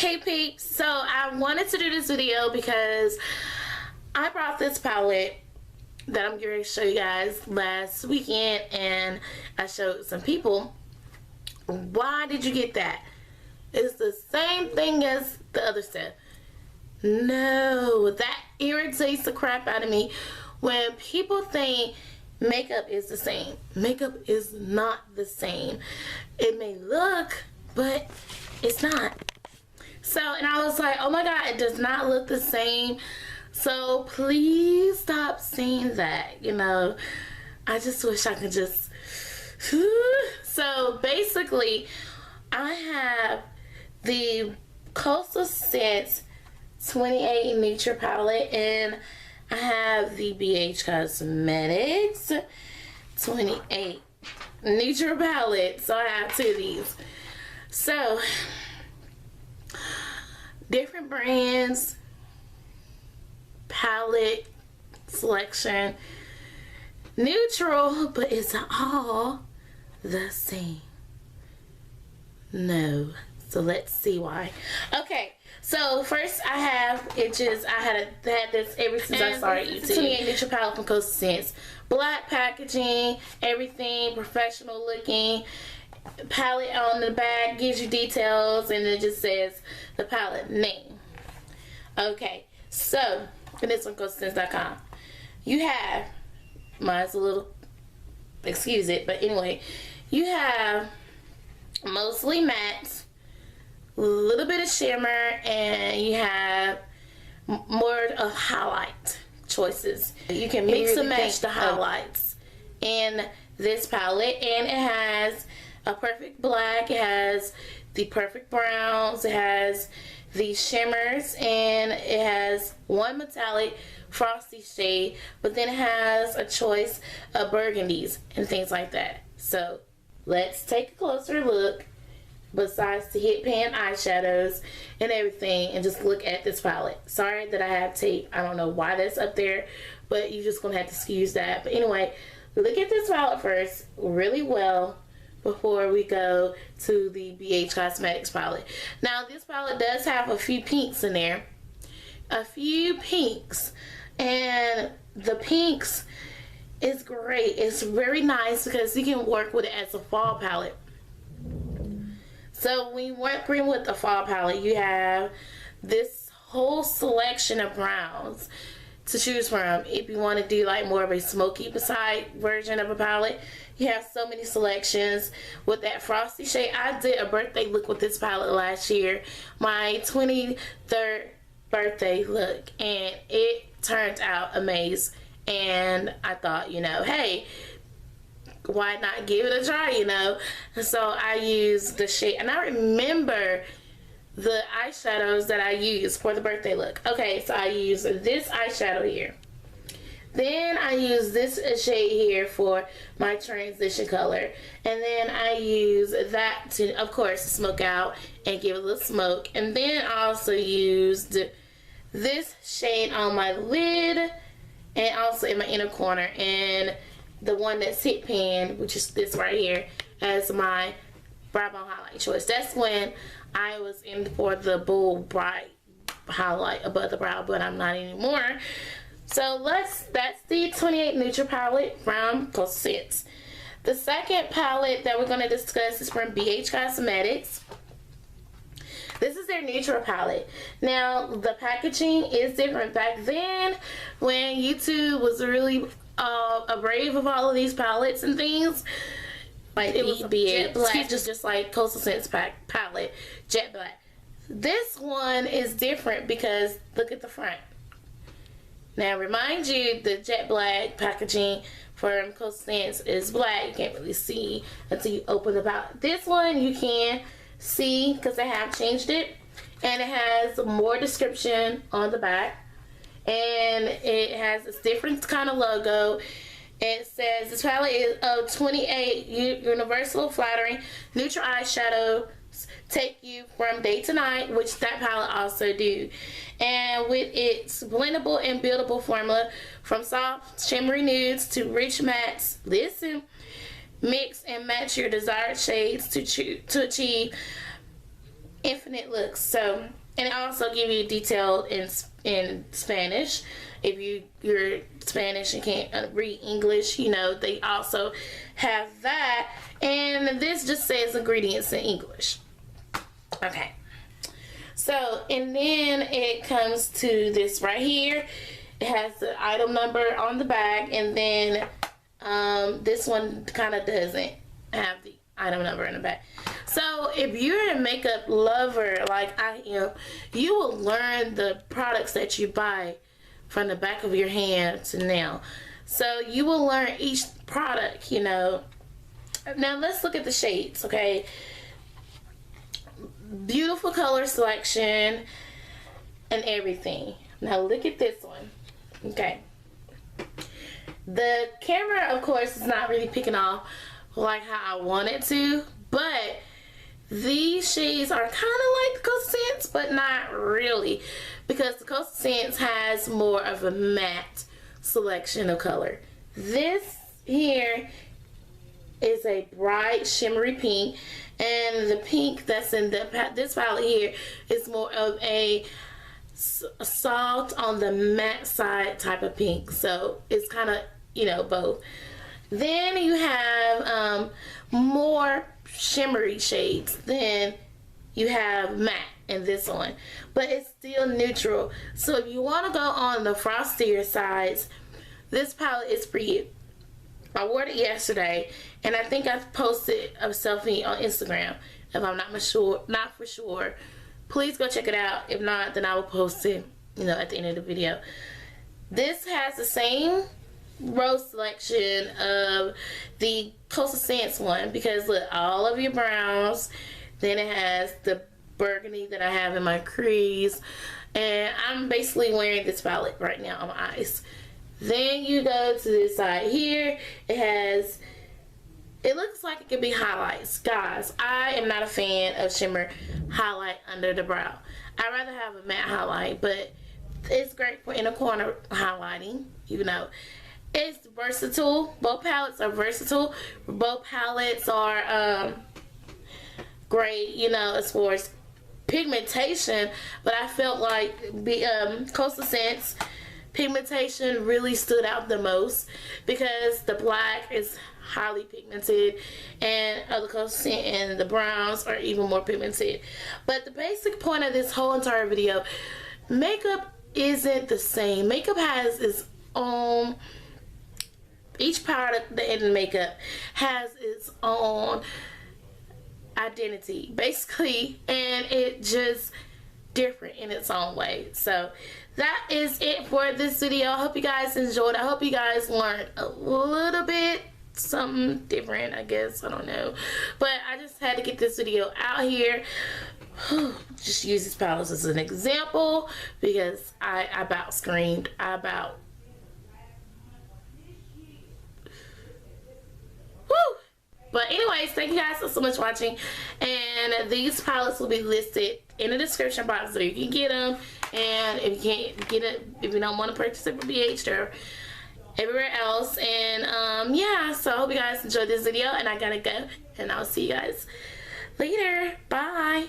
Hey peeps, so I wanted to do this video because I brought this palette that I'm going to show you guys last weekend, and I showed some people. Why did you get that? It's the same thing as the other stuff. No, that irritates the crap out of me when people think makeup is the same. Makeup is not the same. It may look, but it's not. So, and I was like, oh my god, it does not look the same. So please stop saying that, you know. I just wish I could just so basically I have the Costal Scents 28 Nature palette, and I have the BH Cosmetics 28 Nature palette. So I have two of these. So different brands, palette selection, neutral, but it's all the same. No. So let's see why. Okay, so first I have itches. I had this ever since I started YouTube. 28 Nature palette from Costal Scents. Black packaging, everything professional looking. Palette on the back gives you details, and it just says the palette name. Okay, so and this one costalscents.com. You have, mine's a little, excuse it, but anyway, you have mostly matte, a little bit of shimmer, and you have more of highlight choices. You can mix and match the highlights in this palette, and it has a perfect black, it has the perfect browns, it has the shimmers, and it has one metallic frosty shade, but then it has a choice of burgundies and things like that. So let's take a closer look, besides the hit pan eyeshadows and everything, and just look at this palette. Sorry that I have tape. I don't know why that's up there, but you're just gonna have to excuse that. But anyway, look at this palette first really well before we go to the BH Cosmetics palette. Now this palette does have a few pinks in there. A few pinks. And the pinks is great. It's very nice because you can work with it as a fall palette. So when you work with the fall palette, you have this whole selection of browns to choose from. If you want to do like more of a smoky side version of a palette, you have so many selections with that frosty shade. I did a birthday look with this palette last year, my 23rd birthday look, and it turned out amazing. And I thought, you know, hey, why not give it a try, you know? So I used the shade, and I remember the eyeshadows that I used for the birthday look. Okay, so I used this eyeshadow here. Then I use this shade here for my transition color. And then I use that to, of course, smoke out and give it a little smoke. And then I also used this shade on my lid and also in my inner corner. And the one that's hit pan, which is this right here, as my brow bone highlight choice. That's when I was in for the bold bright highlight above the brow, but I'm not anymore. So that's the 28 Neutral palette from Costal Scents. The second palette that we're going to discuss is from BH Cosmetics. This is their neutral palette. Now the packaging is different. Back then, when YouTube was really a brave of all of these palettes and things, like it was jet black, just like Costal Scents palette, jet black. This one is different because look at the front. Now remind you, the jet black packaging from Costal Scents is black. You can't really see until you open the palette. This one you can see because they have changed it, and it has more description on the back, and it has this different kind of logo. It says this palette is of 28 universal flattering neutral eyeshadows take you from day to night, which that palette also do. And with its blendable and buildable formula, from soft shimmery nudes to rich mattes, listen, mix and match your desired shades to achieve infinite looks. So, and it also give you detailed in Spanish. If you're Spanish and can't read English, you know, they also have that. And this just says ingredients in English. Okay. So, and then it comes to this right here. It has the item number on the back, and then this one kind of doesn't have the item number in the back. So if you're a makeup lover like I am, you will learn the products that you buy from the back of your hand to now. So you will learn each product, you know. Now let's look at the shades, okay? Beautiful color selection and everything. Now look at this one, okay? The camera, of course, is not really picking off like how I want it to, but these shades are kind of like the Coastal Scents, but not really, because the Coastal Scents has more of a matte selection of color. This here is a bright shimmery pink, and the pink that's in this palette here is more of a soft on the matte side type of pink. So it's kind of, you know, both. Then you have more shimmery shades than you have matte in this one, but it's still neutral. So if you want to go on the frostier sides, this palette is for you. I wore it yesterday, and I think I posted a selfie on Instagram. If I'm not for sure, please go check it out. If not, then I will post it, you know, at the end of the video. This has the same rose selection of the Coastal Scents one, because look, all of your browns. Then it has the burgundy that I have in my crease, and I'm basically wearing this palette right now on my eyes. Then you go to this side here. It looks like it could be highlights. Guys, I am not a fan of shimmer highlight under the brow. I'd rather have a matte highlight, but it's great for inner corner highlighting, you know. It's versatile. Both palettes are versatile. Both palettes are great, you know, as far as pigmentation, but I felt like the Coastal Scents pigmentation really stood out the most, because the black is highly pigmented and other Coastal Scent and the browns are even more pigmented. But the basic point of this whole entire video, makeup isn't the same. Makeup has its own, each product in makeup has its own identity basically, and it just different in its own way. So that is it for this video. I hope you guys enjoyed. I hope you guys learned a little bit something different, I guess. I don't know, but I just had to get this video out here. Just use this palette as an example, because I about screamed. But anyways, thank you guys so much for watching, and these palettes will be listed in the description box so you can get them. And if you can't get it, if you don't want to purchase it from BH, they're everywhere else. And yeah, so I hope you guys enjoyed this video, and I gotta go, and I'll see you guys later. Bye.